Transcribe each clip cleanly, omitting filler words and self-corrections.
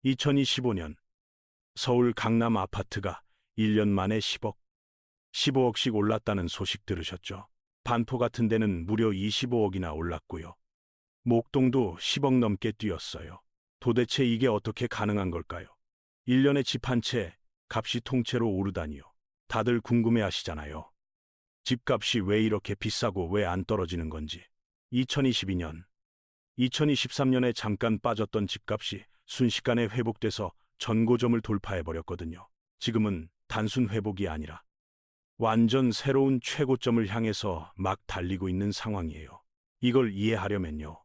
2025년 서울 강남 아파트가 1년 만에 10억, 15억씩 올랐다는 소식 들으셨죠? 반포 같은 데는 무려 25억이나 올랐고요. 목동도 10억 넘게 뛰었어요. 도대체 이게 어떻게 가능한 걸까요? 1년에 집 한 채 값이 통째로 오르다니요. 다들 궁금해 하시잖아요. 집값이 왜 이렇게 비싸고 왜 안 떨어지는 건지. 2022년, 2023년에 잠깐 빠졌던 집값이 순식간에 회복돼서 전고점을 돌파해버렸거든요. 지금은 단순 회복이 아니라 완전 새로운 최고점을 향해서 막 달리고 있는 상황이에요. 이걸 이해하려면요.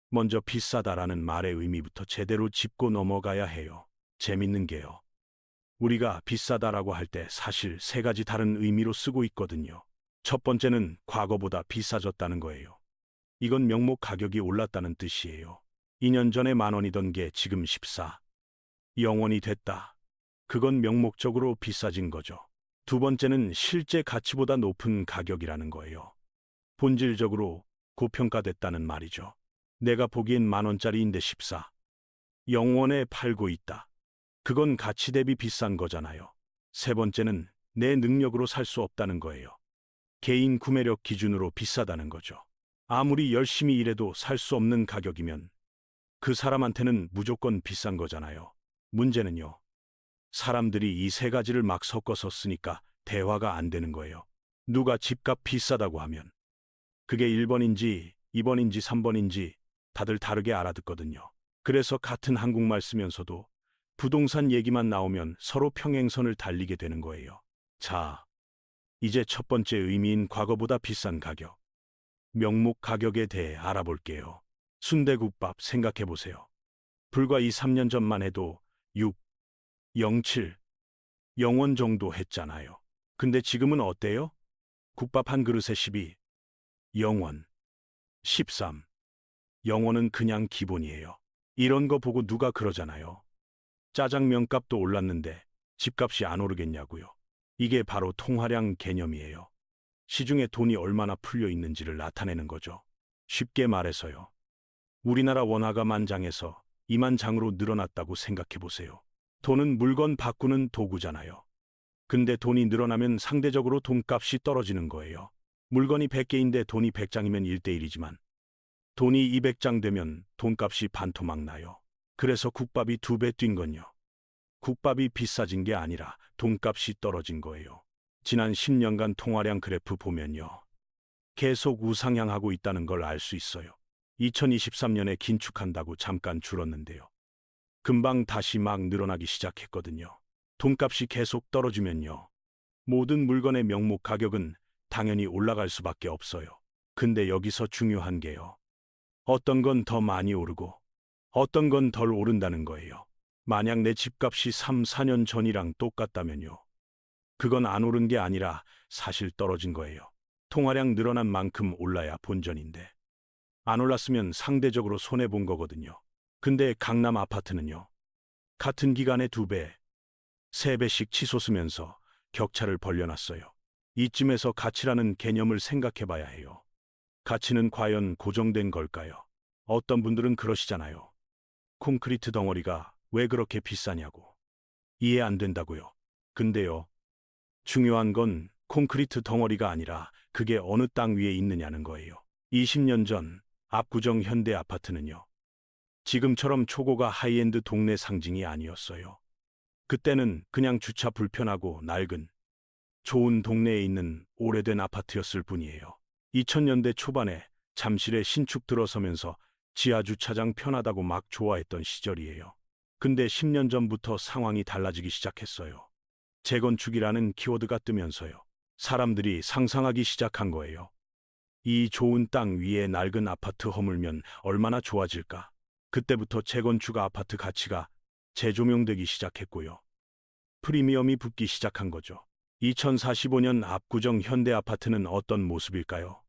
먼저 비싸다라는 말의 의미부터 제대로 짚고 넘어가야 해요. 재밌는 게요. 우리가 비싸다라고 할 때 사실 세 가지 다른 의미로 쓰고 있거든요. 첫 번째는 과거보다 비싸졌다는 거예요. 이건 명목 가격이 올랐다는 뜻이에요. 2년 전에 10,000원이던 게 지금 14, 0원이 됐다. 그건 명목적으로 비싸진 거죠. 두 번째는 실제 가치보다 높은 가격이라는 거예요. 본질적으로 고평가됐다는 말이죠. 내가 보기엔 10,000원짜리인데 14, 0원에 팔고 있다. 그건 가치 대비 비싼 거잖아요. 세 번째는 내 능력으로 살 수 없다는 거예요. 개인 구매력 기준으로 비싸다는 거죠. 아무리 열심히 일해도 살 수 없는 가격이면 그 사람한테는 무조건 비싼 거잖아요. 문제는요. 사람들이 이 세 가지를 막 섞어서 쓰니까 대화가 안 되는 거예요. 누가 집값 비싸다고 하면 그게 1번인지 2번인지 3번인지 다들 다르게 알아듣거든요. 그래서 같은 한국말 쓰면서도 부동산 얘기만 나오면 서로 평행선을 달리게 되는 거예요. 자, 이제 첫 번째 의미인 과거보다 비싼 가격, 명목 가격에 대해 알아볼게요. 순대국밥 생각해 보세요. 불과 2, 3년 전만 해도 6, 07, 0원 정도 했잖아요. 근데 지금은 어때요? 국밥 한 그릇에 12, 0원, 13, 0원은 그냥 기본이에요. 이런 거 보고 누가 그러잖아요. 짜장면 값도 올랐는데 집값이 안 오르겠냐고요. 이게 바로 통화량 개념이에요. 시중에 돈이 얼마나 풀려 있는지를 나타내는 거죠. 쉽게 말해서요. 우리나라 원화가 만장에서 2만 장으로 늘어났다고 생각해 보세요. 돈은 물건 바꾸는 도구잖아요. 근데 돈이 늘어나면 상대적으로 돈값이 떨어지는 거예요. 물건이 100개인데 돈이 100장이면 1대1이지만 돈이 200장 되면 돈값이 반토막 나요. 그래서 국밥이 2배 뛴 건요. 국밥이 비싸진 게 아니라 돈값이 떨어진 거예요. 지난 10년간 통화량 그래프 보면요. 계속 우상향하고 있다는 걸 알 수 있어요. 2023년에 긴축한다고 잠깐 줄었는데요. 금방 다시 막 늘어나기 시작했거든요. 돈값이 계속 떨어지면요. 모든 물건의 명목 가격은 당연히 올라갈 수밖에 없어요. 근데 여기서 중요한 게요. 어떤 건 더 많이 오르고 어떤 건 덜 오른다는 거예요. 만약 내 집값이 3, 4년 전이랑 똑같다면요. 그건 안 오른 게 아니라 사실 떨어진 거예요. 통화량 늘어난 만큼 올라야 본전인데 안 올랐으면 상대적으로 손해본 거거든요. 근데 강남 아파트는요. 같은 기간에 2배, 3배씩 치솟으면서 격차를 벌려놨어요. 이쯤에서 가치라는 개념을 생각해 봐야 해요. 가치는 과연 고정된 걸까요? 어떤 분들은 그러시잖아요. 콘크리트 덩어리가 왜 그렇게 비싸냐고. 이해 안 된다고요. 근데요. 중요한 건 콘크리트 덩어리가 아니라 그게 어느 땅 위에 있느냐는 거예요. 20년 전 압구정 현대 아파트는요. 지금처럼 초고가 하이엔드 동네 상징이 아니었어요. 그때는 그냥 주차 불편하고 낡은 좋은 동네에 있는 오래된 아파트였을 뿐이에요. 2000년대 초반에 잠실에 신축 들어서면서 지하 주차장 편하다고 막 좋아했던 시절이에요. 근데 10년 전부터 상황이 달라지기 시작했어요. 재건축이라는 키워드가 뜨면서요. 사람들이 상상하기 시작한 거예요. 이 좋은 땅 위에 낡은 아파트 허물면 얼마나 좋아질까? 그때부터 재건축 아파트 가치가 재조명되기 시작했고요. 프리미엄이 붙기 시작한 거죠. 2045년 압구정 현대 아파트는 어떤 모습일까요?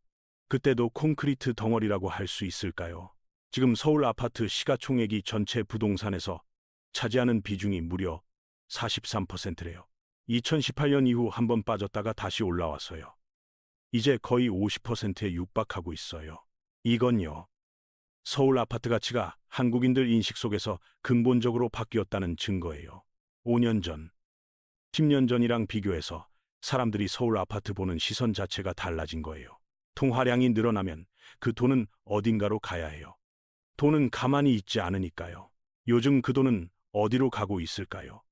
그때도 콘크리트 덩어리라고 할 수 있을까요? 지금 서울 아파트 시가총액이 전체 부동산에서 차지하는 비중이 무려 43%래요. 2018년 이후 한번 빠졌다가 다시 올라와서요. 이제 거의 50%에 육박하고 있어요. 이건요. 서울 아파트 가치가 한국인들 인식 속에서 근본적으로 바뀌었다는 증거예요. 5년 전, 10년 전이랑 비교해서 사람들이 서울 아파트 보는 시선 자체가 달라진 거예요. 통화량이 늘어나면 그 돈은 어딘가로 가야 해요. 돈은 가만히 있지 않으니까요. 요즘 그 돈은 어디로 가고 있을까요?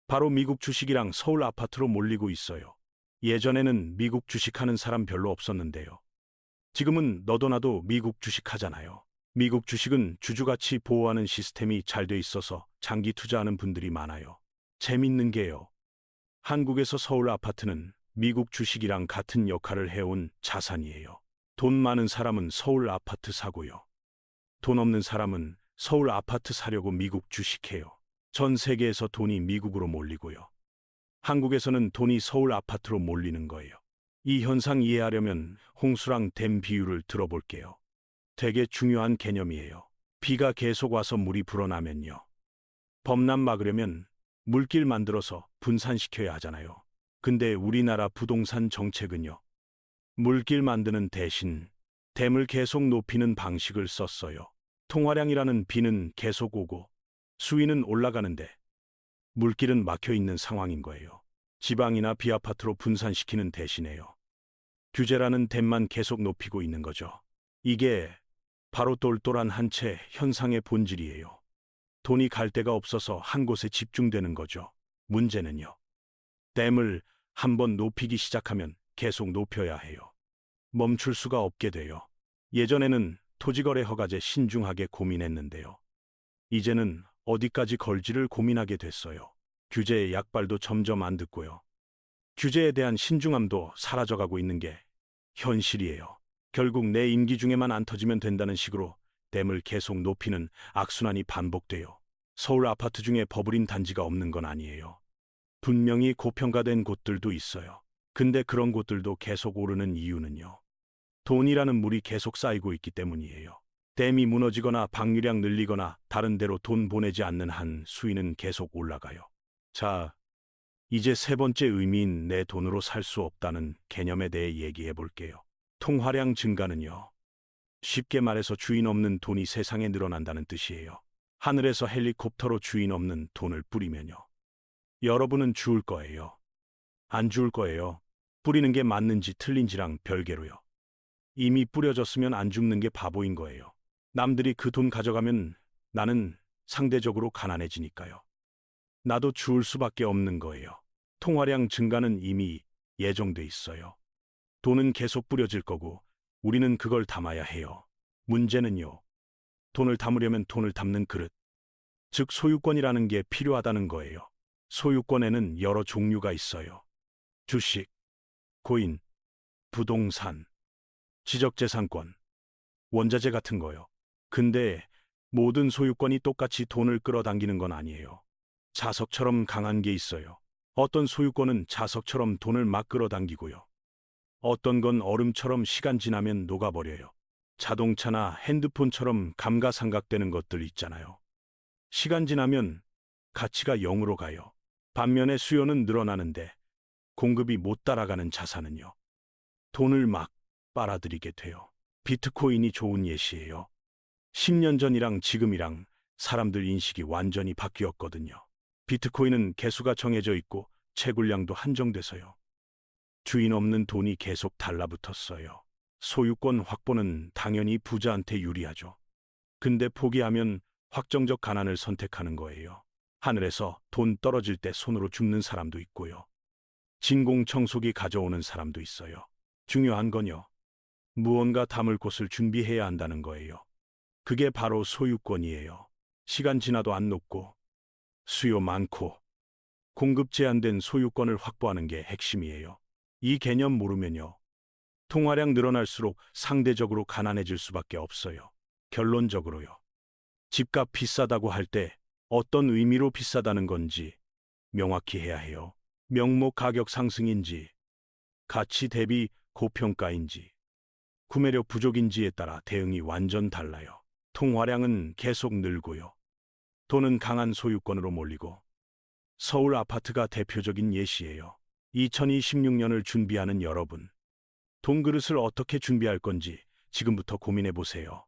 바로 미국 주식이랑 서울 아파트로 몰리고 있어요. 예전에는 미국 주식하는 사람 별로 없었는데요. 지금은 너도 나도 미국 주식 하잖아요. 미국 주식은 주주가치 보호하는 시스템이 잘 돼 있어서 장기 투자하는 분들이 많아요. 재밌는 게요. 한국에서 서울 아파트는 미국 주식이랑 같은 역할을 해온 자산이에요. 돈 많은 사람은 서울 아파트 사고요. 돈 없는 사람은 서울 아파트 사려고 미국 주식해요. 전 세계에서 돈이 미국으로 몰리고요. 한국에서는 돈이 서울 아파트로 몰리는 거예요. 이 현상 이해하려면 홍수랑 댐 비유를 들어볼게요. 되게 중요한 개념이에요. 비가 계속 와서 물이 불어나면요. 범람 막으려면 물길 만들어서 분산시켜야 하잖아요. 근데 우리나라 부동산 정책은요. 물길 만드는 대신 댐을 계속 높이는 방식을 썼어요. 통화량이라는 비는 계속 오고 수위는 올라가는데 물길은 막혀 있는 상황인 거예요. 지방이나 비아파트로 분산시키는 대신에요. 규제라는 댐만 계속 높이고 있는 거죠. 이게 바로 똘똘한 한 채 현상의 본질이에요. 돈이 갈 데가 없어서 한 곳에 집중되는 거죠. 문제는요. 댐을 한번 높이기 시작하면 계속 높여야 해요. 멈출 수가 없게 돼요. 예전에는 토지거래 허가제 신중하게 고민했는데요. 이제는 어디까지 걸지를 고민하게 됐어요. 규제의 약발도 점점 안 듣고요. 규제에 대한 신중함도 사라져가고 있는 게 현실이에요. 결국 내 임기 중에만 안 터지면 된다는 식으로 댐을 계속 높이는 악순환이 반복돼요. 서울 아파트 중에 버블인 단지가 없는 건 아니에요. 분명히 고평가된 곳들도 있어요. 근데 그런 곳들도 계속 오르는 이유는요. 돈이라는 물이 계속 쌓이고 있기 때문이에요. 댐이 무너지거나 방류량 늘리거나 다른 데로 돈 보내지 않는 한 수위는 계속 올라가요. 자, 이제 세 번째 의미인 내 돈으로 살 수 없다는 개념에 대해 얘기해 볼게요. 통화량 증가는요. 쉽게 말해서 주인 없는 돈이 세상에 늘어난다는 뜻이에요. 하늘에서 헬리콥터로 주인 없는 돈을 뿌리면요. 여러분은 죽을 거예요. 안 죽을 거예요. 뿌리는 게 맞는지 틀린지랑 별개로요. 이미 뿌려졌으면 안 죽는 게 바보인 거예요. 남들이 그 돈 가져가면 나는 상대적으로 가난해지니까요. 나도 죽을 수밖에 없는 거예요. 통화량 증가는 이미 예정돼 있어요. 돈은 계속 뿌려질 거고 우리는 그걸 담아야 해요. 문제는요. 돈을 담으려면 돈을 담는 그릇, 즉 소유권이라는 게 필요하다는 거예요. 소유권에는 여러 종류가 있어요. 주식, 코인, 부동산, 지적재산권, 원자재 같은 거요. 근데 모든 소유권이 똑같이 돈을 끌어당기는 건 아니에요. 자석처럼 강한 게 있어요. 어떤 소유권은 자석처럼 돈을 막 끌어당기고요. 어떤 건 얼음처럼 시간 지나면 녹아버려요. 자동차나 핸드폰처럼 감가상각되는 것들 있잖아요. 시간 지나면 가치가 0으로 가요. 반면에 수요는 늘어나는데 공급이 못 따라가는 자산은요. 돈을 막 빨아들이게 돼요. 비트코인이 좋은 예시예요. 10년 전이랑 지금이랑 사람들 인식이 완전히 바뀌었거든요. 비트코인은 개수가 정해져 있고 채굴량도 한정돼서요. 주인 없는 돈이 계속 달라붙었어요. 소유권 확보는 당연히 부자한테 유리하죠. 근데 포기하면 확정적 가난을 선택하는 거예요. 하늘에서 돈 떨어질 때 손으로 줍는 사람도 있고요. 진공청소기 가져오는 사람도 있어요. 중요한 건요. 무언가 담을 곳을 준비해야 한다는 거예요. 그게 바로 소유권이에요. 시간 지나도 안 녹고 수요 많고 공급 제한된 소유권을 확보하는 게 핵심이에요. 이 개념 모르면요. 통화량 늘어날수록 상대적으로 가난해질 수밖에 없어요. 결론적으로요. 집값 비싸다고 할 때 어떤 의미로 비싸다는 건지 명확히 해야 해요. 명목 가격 상승인지, 가치 대비 고평가인지, 구매력 부족인지에 따라 대응이 완전 달라요. 통화량은 계속 늘고요. 돈은 강한 소유권으로 몰리고 서울 아파트가 대표적인 예시예요. 2026년을 준비하는 여러분, 돈 그릇을 어떻게 준비할 건지 지금부터 고민해 보세요.